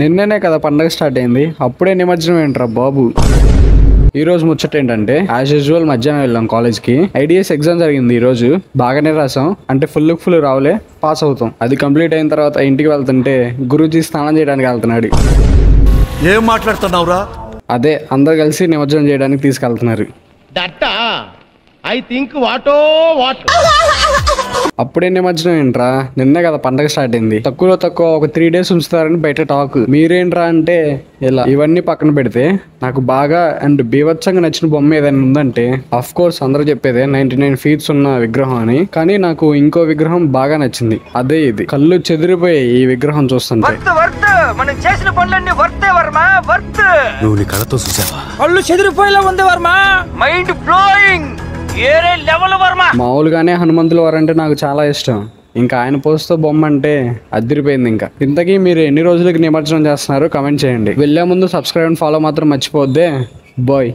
నిన్ననే కదా పండగ స్టార్ట్ అయింది, అప్పుడే నిమజ్జనం ఏంట్రా బాబు. ఈ రోజు ముచ్చట ఏంటంటే యాజ్ యూజువల్ మధ్యాహ్నం వెళ్ళాం కాలేజ్కి. ఐడిఎస్ ఎగ్జామ్ జరిగింది ఈ రోజు. బాగానే రాసాం, అంటే ఫుల్ రావులే, పాస్ అవుతాం. అది కంప్లీట్ అయిన తర్వాత ఇంటికి వెళ్తుంటే గురూజీ స్నానం చేయడానికి వెళ్తున్నాడు. ఏం మాట్లాడుతున్నావురా? అదే అందరు కలిసి నిమజ్జనం చేయడానికి తీసుకెళ్తున్నారు. అప్పుడే నిమజ్జనం ఏంట్రా, నిన్నే కదా పండగ స్టార్ట్ అయింది. తక్కువ ఒక 3 days ఉంచుతారని బయట టాక్. మీరేంట్రా అంటే ఇలా. ఇవన్నీ పక్కన పెడితే నాకు బాగా అండ్ బీభత్సంగా నచ్చిన బొమ్మ ఏదైనా ఉందంటే ఆఫ్ కోర్స్ అందరూ చెప్పేదే 99 feet ఉన్న విగ్రహం అని. కానీ నాకు ఇంకో విగ్రహం బాగా నచ్చింది, అదే ఇది. కళ్ళు చెదిరిపోయాయి ఈ విగ్రహం చూస్తుంటే. మనం చేసిన పనులన్నీ వర్తే వర్మ, వర్త్. నువ్వు నీ కళ్ళతో చూసావా? కళ్ళు చెదిరిపోయేలా ఉంది వర్మ, మైండ్ బ్లోయింగ్, ఏరే లెవెల్ వర్మ. మామూలుగానే హనుమంతుల వారు అంటే నాకు చాలా ఇష్టం, ఇంకా ఆయన పోస్తో బొమ్మ అంటే అదిరిపోయింది. ఇంకా ఇంతకీ మీరు ఎన్ని రోజులకి నిమజ్జనం చేస్తున్నారు కమెంట్ చేయండి. వెళ్ళే ముందు సబ్స్క్రైబ్ అండ్ ఫాలో మాత్రం మర్చిపోద్దే. బాయ్.